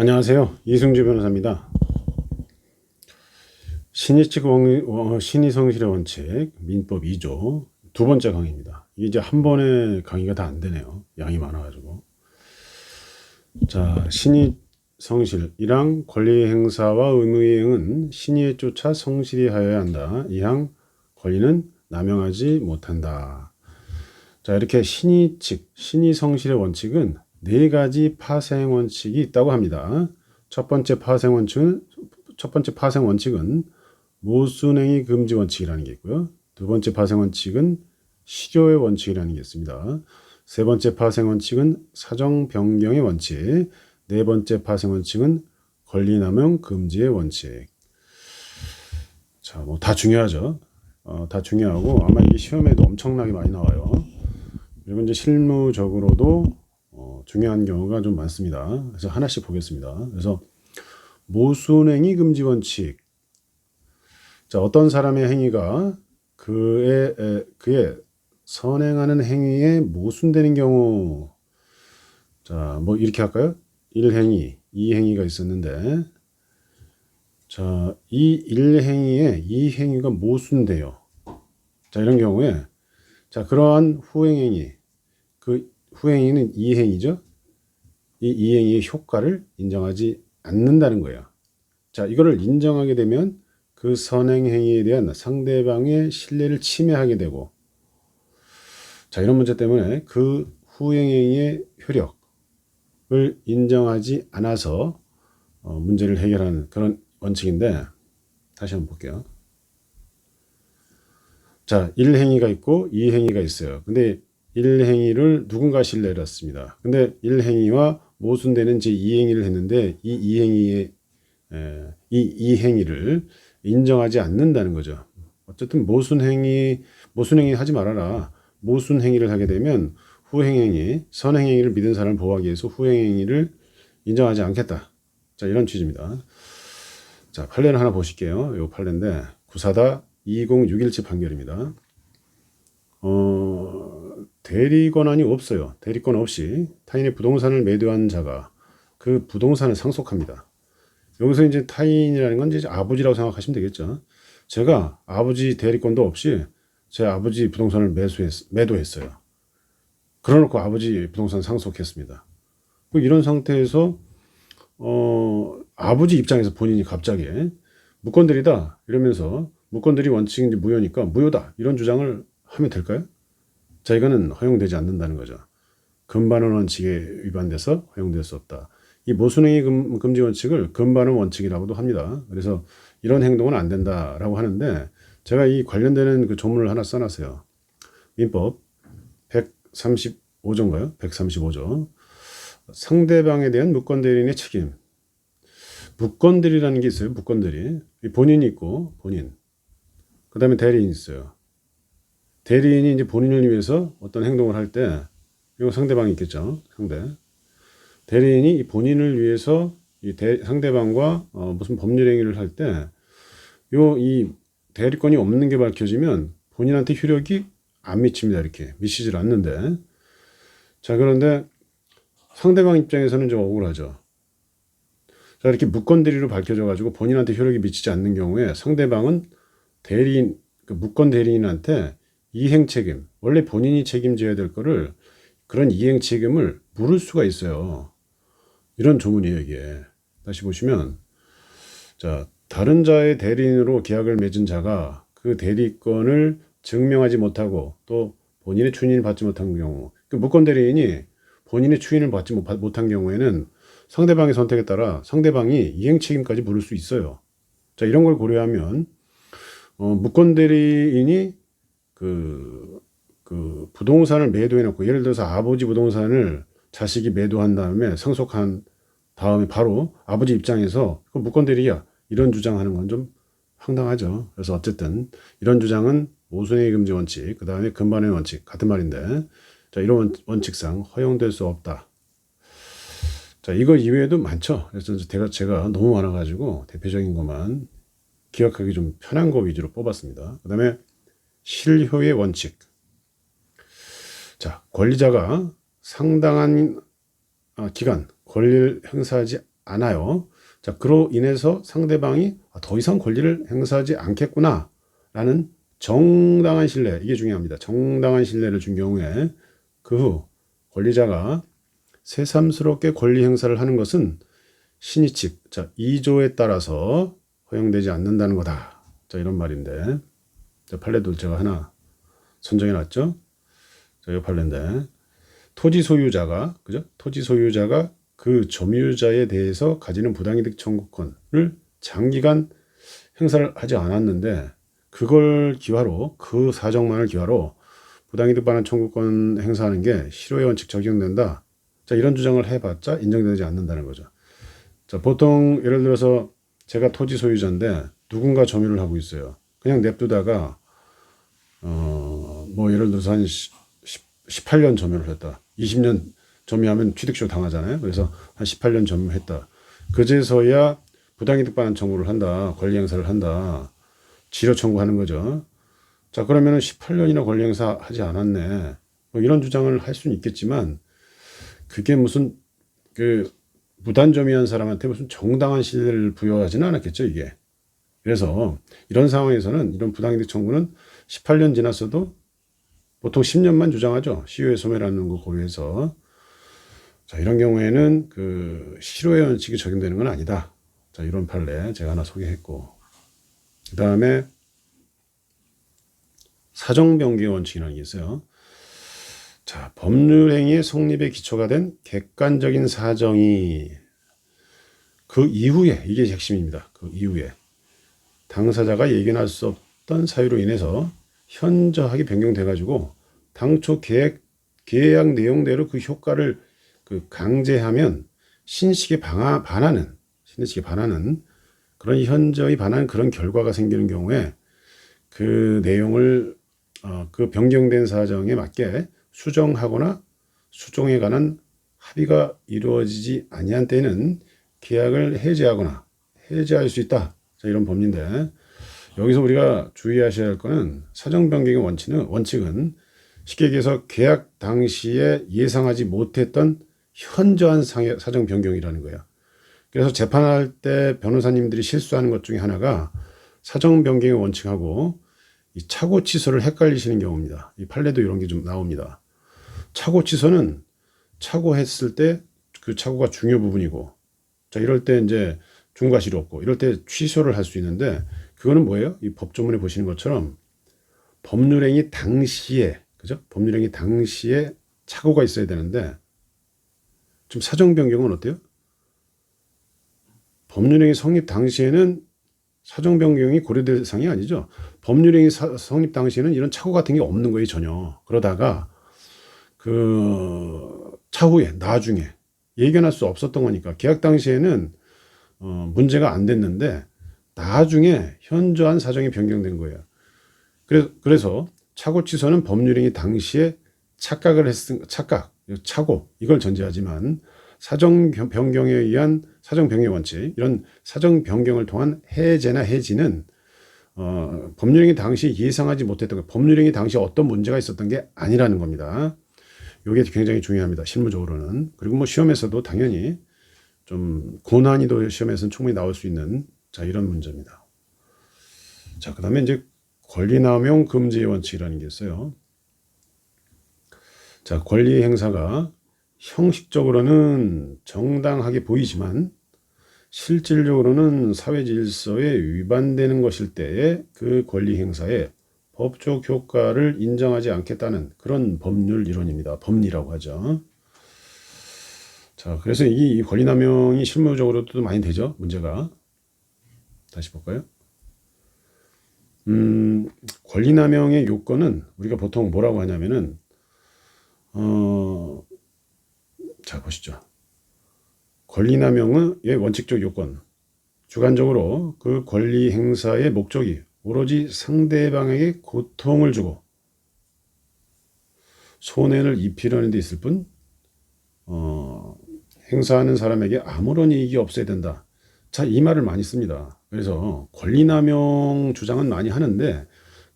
안녕하세요. 이승주 변호사입니다. 신의성실의 원칙 민법 2조 두 번째 강의입니다. 이게 이제 한 번에 강의가 다 안 되네요. 양이 많아가지고. 자, 신의성실이랑 권리행사와 의무이행은 신의에 쫓아 성실히 하여야 한다. 이항 권리는 남용하지 못한다. 자, 이렇게 신의성실의 원칙은 네 가지 파생 원칙이 있다고 합니다. 첫 번째 파생 원칙은 모순행위 금지 원칙이라는 게 있고요. 두 번째 파생 원칙은 실효의 원칙이라는 게 있습니다. 세 번째 파생 원칙은 사정 변경의 원칙. 네 번째 파생 원칙은 권리남용 금지의 원칙. 자, 뭐 다 중요하죠. 다 중요하고 아마 이게 시험에도 엄청나게 많이 나와요. 그리고 이제 실무적으로도 중요한 경우가 좀 많습니다. 그래서 하나씩 보겠습니다. 그래서 모순행위 금지 원칙. 자, 어떤 사람의 행위가 그의 선행하는 행위에 모순되는 경우. 자, 뭐 이렇게 할까요? 1행위, 2행위가 있었는데, 자, 이 1행위에 2행위가 모순돼요. 자, 이런 경우에, 자, 그러한 후행행위, 그 후행행위는 2행위죠. 이 2행위의 효과를 인정하지 않는다는 거예요. 자, 이거를 인정하게 되면 그 선행행위에 대한 상대방의 신뢰를 침해하게 되고, 자, 이런 문제 때문에 그 후행행위의 효력을 인정하지 않아서 문제를 해결하는 그런 원칙인데, 다시 한번 볼게요. 자, 1행위가 있고 2행위가 있어요. 근데 1행위를 누군가 신뢰를 했습니다. 근데 1행위와 모순되는 제2행위를 했는데 이 2행위를 인정하지 않는다는 거죠. 어쨌든 모순행위 하지 말아라. 모순행위를 하게 되면 후행행위, 선행행위를 믿은 사람을 보호하기 위해서 후행행위를 인정하지 않겠다. 자, 이런 취지입니다. 자, 판례를 하나 보실게요. 이 판례인데 구사다 2061지 판결입니다. 대리 권한이 없어요. 대리권 없이 타인의 부동산을 매도한 자가 그 부동산을 상속합니다. 여기서 이제 타인이라는 건 이제 아버지라고 생각하시면 되겠죠. 제가 아버지 대리권도 없이 제 아버지 부동산을 매도했어요. 그러놓고 아버지 부동산 상속했습니다. 이런 상태에서 아버지 입장에서 본인이 갑자기 무건들이다 이러면서 무건들이 원칙인지 무효니까 무효다 이런 주장을 하면 될까요? 자, 이거는 허용되지 않는다는 거죠. 금반원 원칙에 위반돼서 허용될 수 없다. 이 모순행위 금지 원칙을 금반원 원칙이라고도 합니다. 그래서 이런 행동은 안 된다라고 하는데 제가 이 관련되는 그 조문을 하나 써놨어요. 민법 135조인가요? 135조. 상대방에 대한 무건대리인의 책임. 무건대리라는 게 있어요. 무건대리. 본인이 있고 본인. 그 다음에 대리인이 있어요. 대리인이 이제 본인을 위해서 어떤 행동을 할 때, 이거 상대방이 있겠죠. 상대. 대리인이 본인을 위해서 상대방과 무슨 법률 행위를 할 때, 이 대리권이 없는 게 밝혀지면 본인한테 효력이 안 미칩니다. 이렇게 미치질 않는데. 자, 그런데 상대방 입장에서는 좀 억울하죠. 자, 이렇게 무건대리로 밝혀져 가지고 본인한테 효력이 미치지 않는 경우에 상대방은 대리인, 그 무건 대리인한테 이행 책임, 원래 본인이 책임져야 될 거를 그런 이행 책임을 물을 수가 있어요. 이런 조문이에요, 이게. 다시 보시면, 자, 다른 자의 대리인으로 계약을 맺은 자가 그 대리권을 증명하지 못하고 또 본인의 추인을 받지 못한 경우, 그 무건 대리인이 본인의 추인을 받지 못한 경우에는 상대방의 선택에 따라 상대방이 이행 책임까지 물을 수 있어요. 자, 이런 걸 고려하면 무건 대리인이 그 부동산을 매도해놓고 예를 들어서 아버지 부동산을 자식이 매도한 다음에 상속한 다음에 바로 아버지 입장에서 그 무건 대리야 이런 주장하는 건 좀 황당하죠. 그래서 어쨌든 이런 주장은 모순행위 금지 원칙, 그 다음에 금반의 원칙 같은 말인데, 자, 이런 원칙상 허용될 수 없다. 자, 이거 이외에도 많죠. 그래서 제가 너무 많아가지고 대표적인 것만 기억하기 좀 편한 거 위주로 뽑았습니다. 그 다음에 실효의 원칙. 자, 권리자가 상당한 기간 권리를 행사하지 않아요. 자, 그로 인해서 상대방이 더 이상 권리를 행사하지 않겠구나 라는 정당한 신뢰, 이게 중요합니다. 정당한 신뢰를 준 경우에 그 후 권리자가 새삼스럽게 권리 행사를 하는 것은 신의 측, 자, 2조에 따라서 허용되지 않는다는 거다. 자, 이런 말인데, 자, 판례도 제가 하나 선정해 놨죠. 자, 이 판례인데, 토지 소유자가, 그죠? 토지 소유자가 그 점유자에 대해서 가지는 부당이득 청구권을 장기간 행사를 하지 않았는데, 그걸 기화로, 그 사정만을 기화로 부당이득 반환 청구권 행사하는 게 실효의 원칙 적용된다. 자, 이런 주장을 해봤자 인정되지 않는다는 거죠. 자, 보통 예를 들어서 제가 토지 소유자인데 누군가 점유를 하고 있어요. 그냥 냅두다가 뭐 예를 들어서 한 18년 점유를 했다. 20년 점유하면 취득쇼 당하잖아요. 그래서 한 18년 점유했다. 그제서야 부당이득 반환 청구를 한다. 권리 행사를 한다. 지료 청구하는 거죠. 자, 그러면은 18년이나 권리 행사하지 않았네. 뭐 이런 주장을 할 수는 있겠지만 그게 무슨 그 무단점유한 사람한테 무슨 정당한 신뢰를 부여하지는 않았겠죠, 이게. 그래서 이런 상황에서는 이런 부당이득 청구는 18년 지났어도 보통 10년만 주장하죠. 시효의 소멸하는 거 고려해서. 자, 이런 경우에는 그 실효의 원칙이 적용되는 건 아니다. 자, 이런 판례 제가 하나 소개했고. 그 다음에 사정변경 원칙이라는 게 있어요. 자, 법률행위의 성립의 기초가 된 객관적인 사정이 그 이후에, 이게 핵심입니다. 그 이후에 당사자가 예견할 수 없던 사유로 인해서 현저하게 변경돼가지고 당초 계약 내용대로 그 효과를 그 강제하면 신식에 반하는 그런 현저히 반하는 그런 결과가 생기는 경우에 그 내용을 그 변경된 사정에 맞게 수정하거나 수정에 관한 합의가 이루어지지 아니한 때는 계약을 해지하거나 해지할 수 있다. 자, 이런 법리인데 여기서 우리가 주의하셔야 할 거는 사정 변경의 원칙은 쉽게 얘기해서 계약 당시에 예상하지 못했던 현저한 사정 변경이라는 거예요. 그래서 재판할 때 변호사님들이 실수하는 것 중에 하나가 사정 변경의 원칙하고 이 착오 취소를 헷갈리시는 경우입니다. 이 판례도 이런 게 좀 나옵니다. 착오 취소는 착오했을 때 그 착오가 중요 부분이고, 자, 이럴 때 이제 중과실이 없고, 이럴 때 취소를 할 수 있는데, 그거는 뭐예요? 이 법조문에 보시는 것처럼 법률행위 당시에, 그죠? 법률행위 당시에 착오가 있어야 되는데, 좀 사정 변경은 어때요? 법률행위 성립 당시에는 사정 변경이 고려될 사항이 아니죠. 법률행위 성립 당시에는 이런 착오 같은 게 없는 거예요, 전혀. 그러다가 그 차후에 나중에 예견할 수 없었던 거니까 계약 당시에는 문제가 안 됐는데 나중에 현저한 사정이 변경된 거예요. 그래서 착오 취소는 법률행위 당시에 착오 이걸 전제하지만 사정 변경에 의한 사정 변경 원칙, 이런 사정 변경을 통한 해제나 해지는 법률행위 당시 예상하지 못했던 거, 법률행위 당시 어떤 문제가 있었던 게 아니라는 겁니다. 이게 굉장히 중요합니다. 실무적으로는. 그리고 뭐 시험에서도 당연히 좀 고난이도 시험에서는 충분히 나올 수 있는 자, 이런 문제입니다. 자, 그다음에 이제 권리남용 금지 원칙이라는 게 있어요. 자, 권리 행사가 형식적으로는 정당하게 보이지만 실질적으로는 사회 질서에 위반되는 것일 때에 그 권리 행사에 법적 효과를 인정하지 않겠다는 그런 법률 이론입니다. 법리라고 하죠. 자, 그래서 이 권리남용이 실무적으로도 많이 되죠. 문제가. 다시 볼까요? 권리남용의 요건은 우리가 보통 뭐라고 하냐면은 자, 보시죠. 권리남용의 원칙적 요건. 주관적으로 그 권리 행사의 목적이 오로지 상대방에게 고통을 주고 손해를 입히려는 데 있을 뿐 행사하는 사람에게 아무런 이익이 없어야 된다. 자, 이 말을 많이 씁니다. 그래서 권리남용 주장은 많이 하는데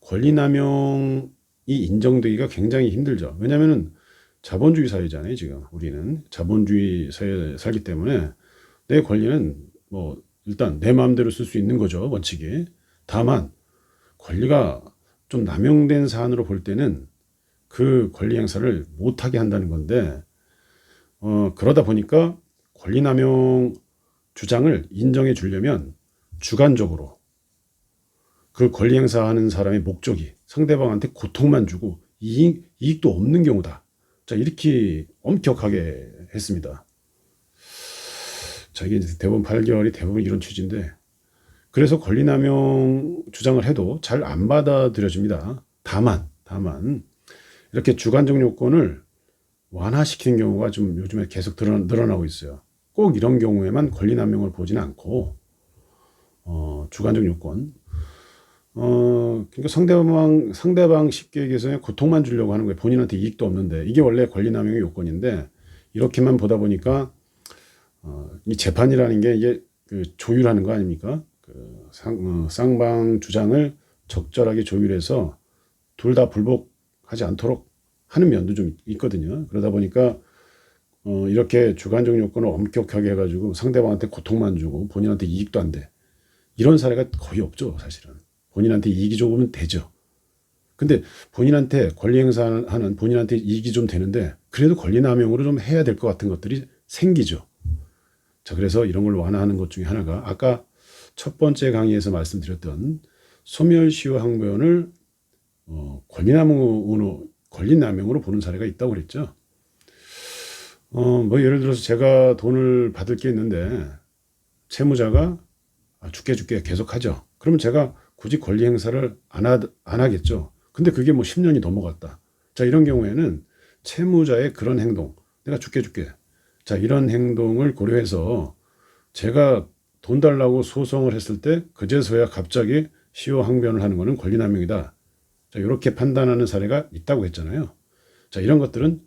권리남용이 인정되기가 굉장히 힘들죠. 왜냐하면 자본주의 사회잖아요. 지금 우리는 자본주의 사회에 살기 때문에 내 권리는 뭐 일단 내 마음대로 쓸 수 있는 거죠, 원칙이. 다만 권리가 좀 남용된 사안으로 볼 때는 그 권리 행사를 못하게 한다는 건데, 그러다 보니까 권리 남용 주장을 인정해 주려면 주관적으로 그 권리 행사하는 사람의 목적이 상대방한테 고통만 주고 이익도 없는 경우다. 자, 이렇게 엄격하게 했습니다. 자, 이게 대법원 판결이 대부분 이런 취지인데, 그래서 권리남용 주장을 해도 잘 안 받아들여집니다. 다만 이렇게 주관적 요건을 완화시키는 경우가 좀 요즘에 계속 늘어나고 있어요. 꼭 이런 경우에만 권리남용을 보지는 않고 주관적 요건, 그러니까 상대방 쉽게 얘기해서 고통만 주려고 하는 거예요. 본인한테 이익도 없는데. 이게 원래 권리남용의 요건인데, 이렇게만 보다 보니까 이 재판이라는 게 이게 그 조율하는 거 아닙니까? 그 쌍방 주장을 적절하게 조율해서 둘 다 불복하지 않도록 하는 면도 좀 있거든요. 그러다 보니까 이렇게 주관적 요건을 엄격하게 해가지고 상대방한테 고통만 주고 본인한테 이익도 안 돼. 이런 사례가 거의 없죠, 사실은. 본인한테 이익이 좀 되죠. 근데 본인한테 권리 행사하는 본인한테 이익이 좀 되는데 그래도 권리남용으로 좀 해야 될 것 같은 것들이 생기죠. 자, 그래서 이런 걸 완화하는 것 중에 하나가 아까 첫 번째 강의에서 말씀드렸던 소멸시효 항변을 권리남용으로 보는 사례가 있다고 그랬죠. 뭐 예를 들어서 제가 돈을 받을 게 있는데 채무자가 줄게 계속 하죠. 그러면 제가 굳이 권리 행사를 안 하겠죠. 근데 그게 뭐 10년이 넘어갔다. 자, 이런 경우에는 채무자의 그런 행동, 내가 줄게. 자, 이런 행동을 고려해서 제가 돈 달라고 소송을 했을 때 그제서야 갑자기 시효 항변을 하는 것은 권리남용이다. 자, 이렇게 판단하는 사례가 있다고 했잖아요. 자, 이런 것들은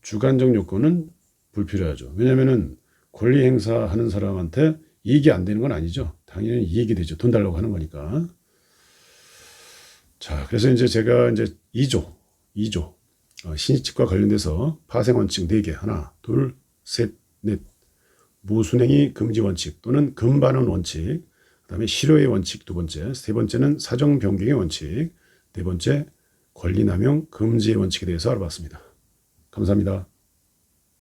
주관적 요건은 불필요하죠. 왜냐하면은 권리 행사하는 사람한테 이익이 안 되는 건 아니죠. 당연히 이익이 되죠. 돈 달라고 하는 거니까. 자, 그래서 이제 제가 이제 2조 신의칙과 관련돼서 파생원칙 4개, 하나, 둘, 셋, 넷, 무순행위 금지 원칙 또는 금반원 원칙, 그다음에 실효의 원칙 두 번째, 세 번째는 사정 변경의 원칙, 네 번째 권리남용 금지의 원칙에 대해서 알아봤습니다. 감사합니다.